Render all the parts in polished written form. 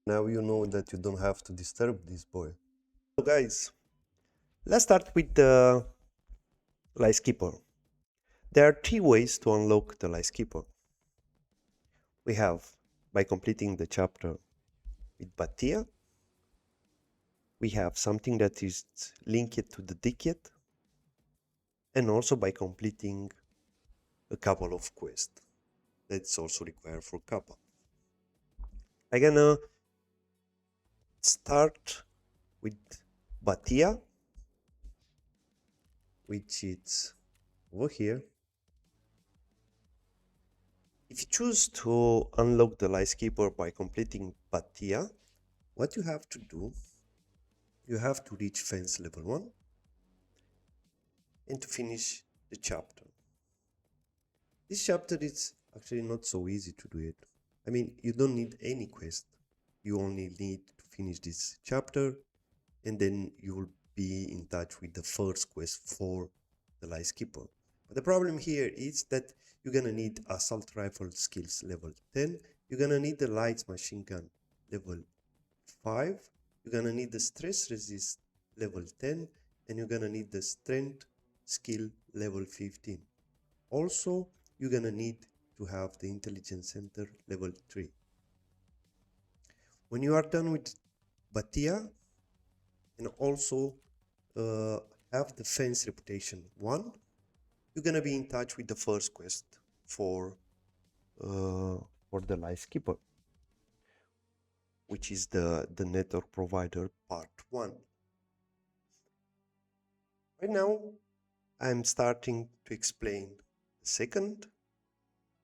Now you know that you don't have to disturb this boy. So guys, let's start with the Lightkeeper. There are three ways to unlock the Lightkeeper. We have by completing the chapter with Batya. We have something that is linked to the ticket, and also by completing a couple of quests. That's also required for Kappa. I'm gonna start with Batya, which is over here. If you choose to unlock the Lightkeeper by completing Batya, what you have to do, you have to reach fence level 1 and to finish the chapter. This chapter is actually not so easy to do it. I mean, you don't need any quest. You only need to finish this chapter and then you will be in touch with the first quest for the Lightkeeper. But the problem here is that you're gonna need assault rifle skills level 10, you're gonna need the light machine gun level 5, you're gonna need the stress resist level 10, and you're gonna need the strength skill level 15. Also, you're gonna need to have the intelligence center level 3. When you are done with Batya, and also have the fence reputation 1, you're gonna be in touch with the first quest for the Lightkeeper, which is the network provider part 1. Right now, I'm starting to explain the second,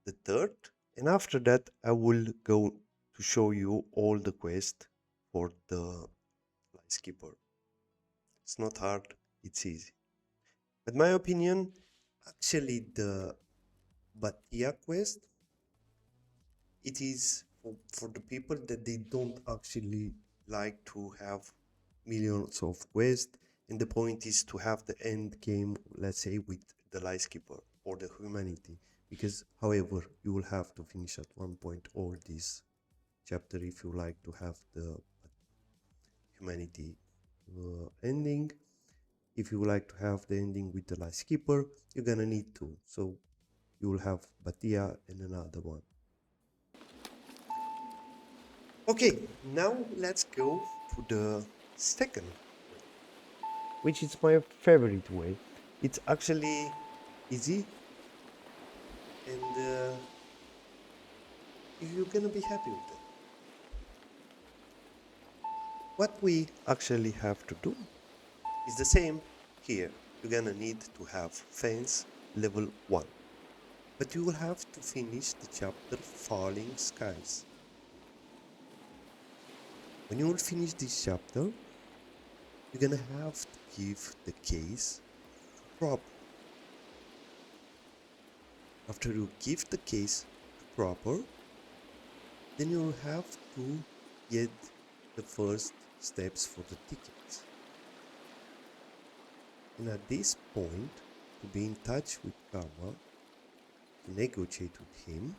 the third, and after that I will go to show you all the quests for the Lightkeeper. It's not hard, it's easy. But my opinion, actually the Batya quest, it is for the people that they don't actually like to have millions of quests, and the point is to have the end game, let's say, with the Lightkeeper or the humanity, because however you will have to finish at one point all this chapter if you like to have the humanity ending. If you would like to have the ending with the Lightkeeper, you're gonna need to, so you will have Batya and another one. Okay, now let's go to the second, which is my favorite way. It's actually easy, and you're gonna be happy with it. What we actually have to do is the same here. You're gonna need to have fence level 1, but you will have to finish the chapter Falling Skies. When you will finish this chapter, you're gonna have to give the case to Proper. After you give the case to Proper, then you'll have to get the first steps for the tickets. And at this point, to be in touch with Karma, to negotiate with him,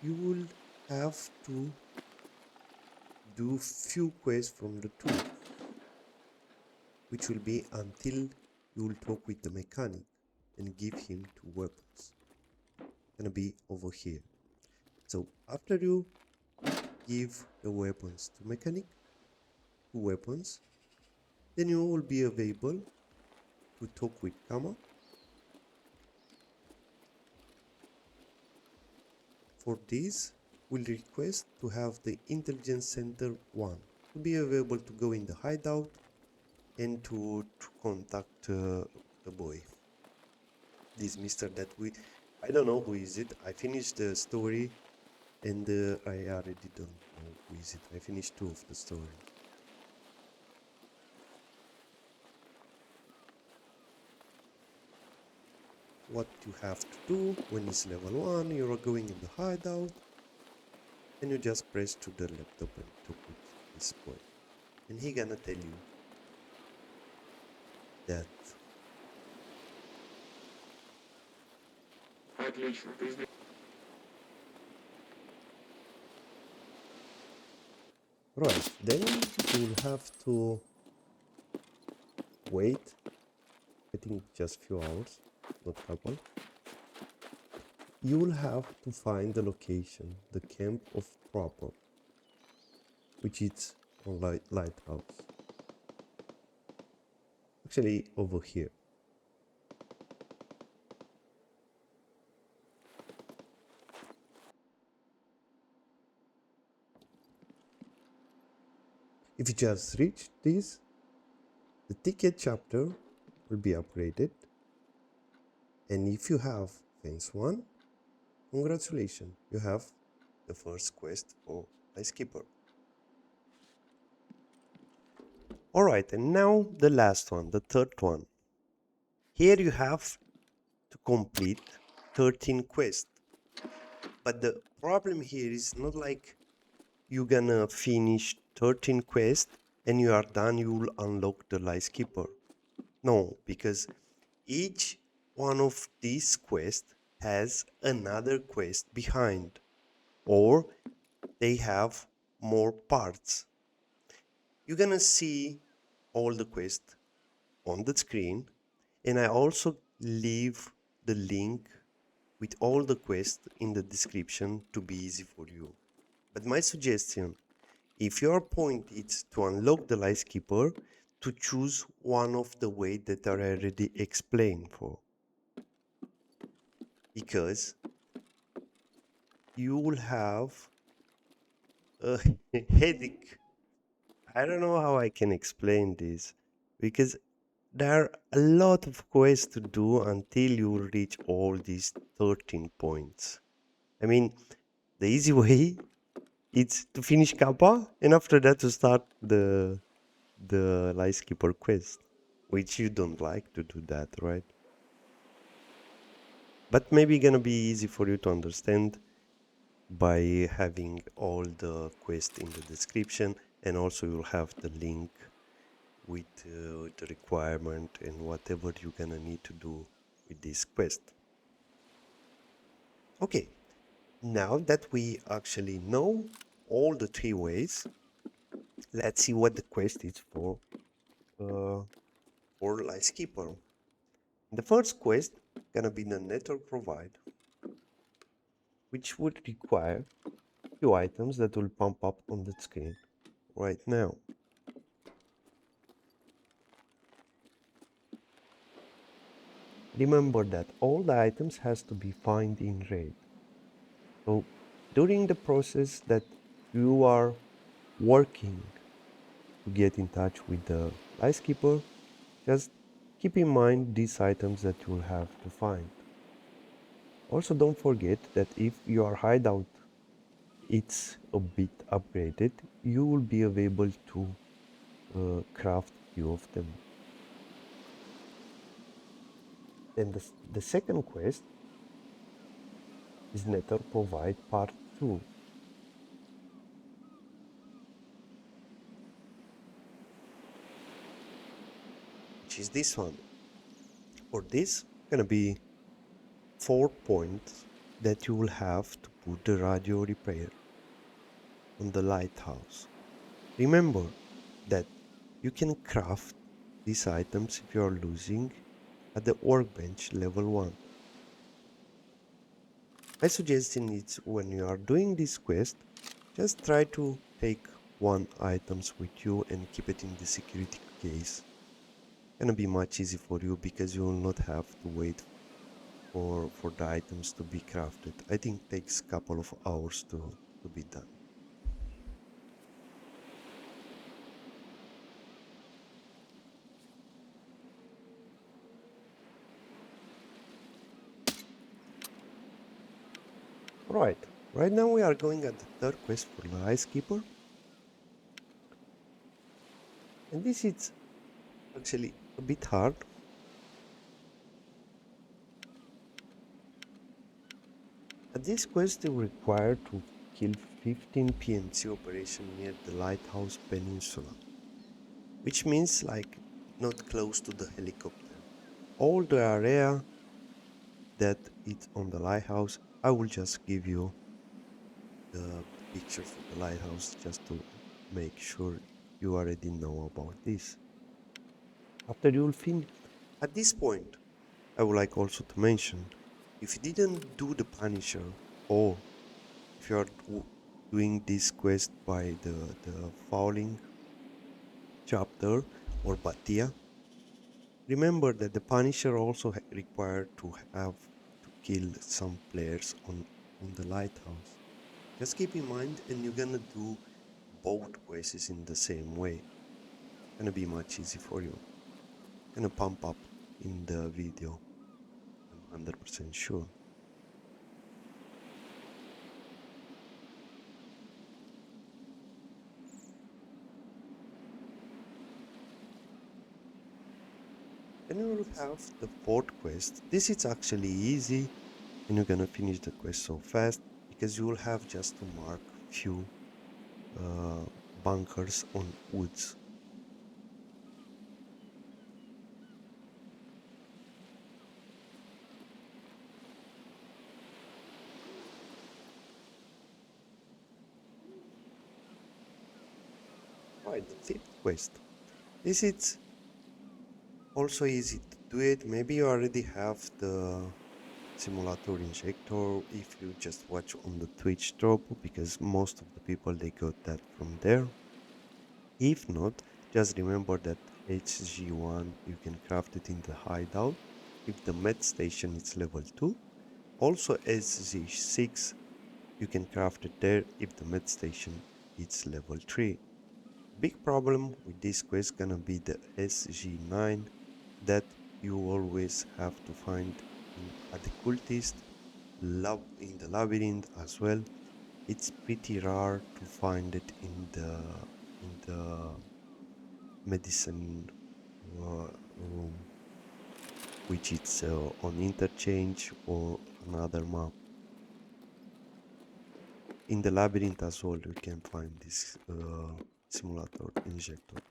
you will have to do few quests from the 2, which will be until you will talk with the mechanic and give him 2 weapons. Gonna be over here. So after you give the weapons to mechanic, 2 weapons, then you will be available to talk with Kama. For this, we'll request to have the intelligence center 1 to be available to go in the hideout and to contact the boy. This mister that I don't know who is it. I finished the story and I already don't know who is it. I finished 2 of the story. What you have to do when it's level 1, you are going in the hideout and you just press to the laptop and talk with this boy. And he gonna tell you that Отлично, ты здесь. Right, then you'll have to wait, I think just few hours, not couple. You'll have to find the location, the camp of Proper, which is on Lighthouse. Actually, over here. If you just reach this, the ticket chapter will be upgraded. And if you have phase 1, congratulations, you have the first quest for Lightkeeper. Alright, and now the last one, the third one. Here you have to complete 13 quests. But the problem here is not like you're gonna finish 13 quests and you are done, you will unlock the Lightkeeper. No, because each one of these quests has another quest behind, or they have more parts. You're gonna see all the quests on the screen, and I also leave the link with all the quests in the description to be easy for you. But my suggestion, if your point is to unlock the Lightkeeper, to choose one of the way that I already explained for. Because you will have a headache. I don't know how I can explain this, because there are a lot of quests to do until you reach all these 13 points. I mean, the easy way is to finish Kappa and after that to start the Lightkeeper quest, which you don't like to do that, right? But maybe gonna be easy for you to understand by having all the quests in the description, and also you'll have the link with the requirement and whatever you're gonna need to do with this quest. Okay, now that we actually know all the 3 ways, let's see what the quest is for Lightkeeper. The first quest gonna be the network provide, which would require few items that will pump up on the screen right now. Remember that all the items has to be found in raid. So during the process that you are working to get in touch with the Lightkeeper, just keep in mind these items that you will have to find. Also don't forget that if your hideout it's a bit upgraded, you will be able to craft few of them. Then the second quest is Nether Provide Part 2. Which is this one. For this, gonna be 4 points that you will have to put the radio repair on the lighthouse. Remember that you can craft these items if you are losing at the workbench level 1. My suggestion is when you are doing this quest, just try to take 1 items with you and keep it in the security case. Gonna be much easier for you because you will not have to wait for the items to be crafted. I think it takes a couple of hours to be done. Right now we are going at the third quest for the Lightkeeper. And this is actually a bit hard. At this quest you require to kill 15 PMC operation near the Lighthouse Peninsula. Which means like not close to the helicopter. All the area that is on the lighthouse, I will just give you the picture for the lighthouse just to make sure you already know about this. After you'll finish, at this point, I would like also to mention, if you didn't do the Punisher, or if you are doing this quest by the Falling chapter or Batya, remember that the Punisher also required to have to kill some players on the lighthouse. Just keep in mind, and you're gonna do both quests in the same way. Gonna be much easy for you. Gonna pump up in the video. I'm 100% sure. Then you will have the fourth quest. This is actually easy, and you're gonna finish the quest so fast because you will have just to mark few bunkers on woods. Right, the fifth quest. This is also easy to do it. Maybe you already have the simulator injector if you just watch on the Twitch drop, because most of the people they got that from there. If not, just remember that HG1 you can craft it in the hideout if the med station is level 2. Also SG6 you can craft it there if the med station is level 3. Big problem with this quest gonna be the SG9 that you always have to find at the cultist in the labyrinth as well. It's pretty rare to find it in the medicine room, which is on interchange or another map. In the labyrinth as well, you can find this simulator injector.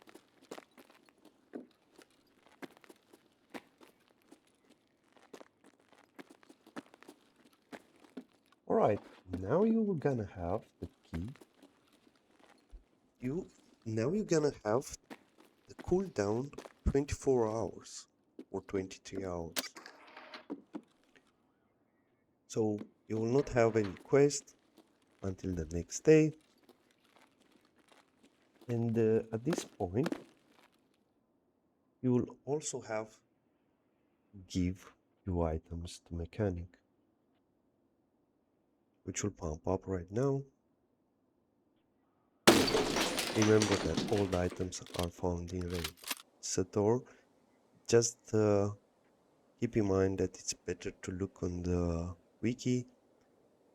Alright, now you're gonna have the key. You're gonna have the cooldown 24 hours or 23 hours. So you will not have any quest until the next day. And at this point, you will also have give your items to mechanic, which will pump up right now. Remember that all the items are found in raid. Sator, just keep in mind that it's better to look on the wiki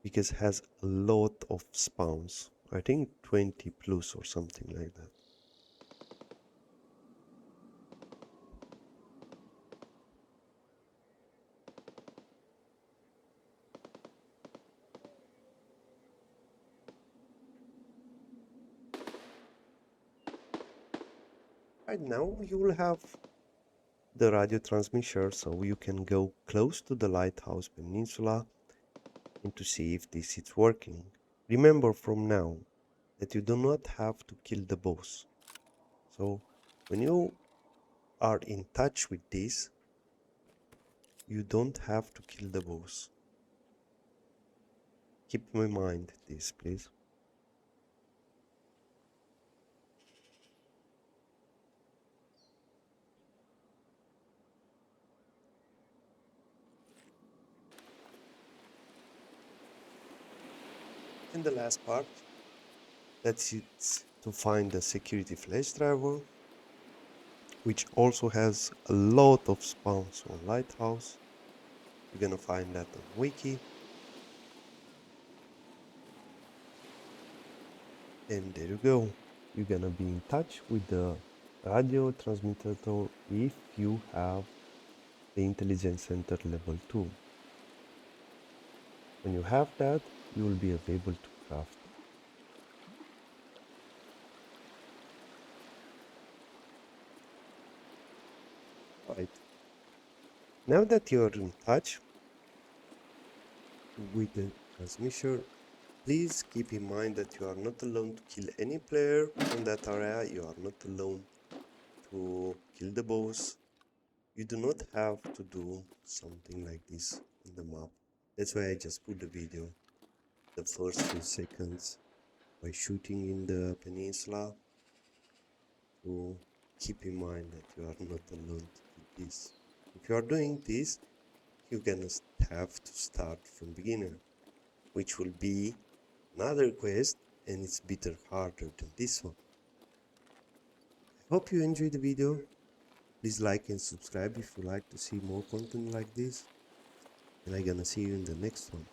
because it has a lot of spawns. I think 20 plus or something like that. Right now you will have the radio transmitter, so you can go close to the lighthouse peninsula and to see if this is working. Remember from now that you do not have to kill the boss. So when you are in touch with this, you don't have to kill the boss. Keep in mind this, please. And the last part, that's it, to find the security flash driver, which also has a lot of spawns on Lighthouse. You're gonna find that on Wiki. And there you go. You're gonna be in touch with the radio transmitter if you have the intelligence center level 2. When you have that, you will be able to craft. Right. Now that you're in touch with the transmitter, Please keep in mind that you are not alone to kill any player on that area. You are not alone to kill the boss. You do not have to do something like this in the map. That's why I just put the video, the first few seconds, by shooting in the peninsula, to keep in mind that you are not alone to do this. If you are doing this, you're gonna have to start from beginner, which will be another quest, and it's bitter harder than this one. I hope you enjoyed the video. Please like and subscribe if you like to see more content like this, and I'm gonna see you in the next one.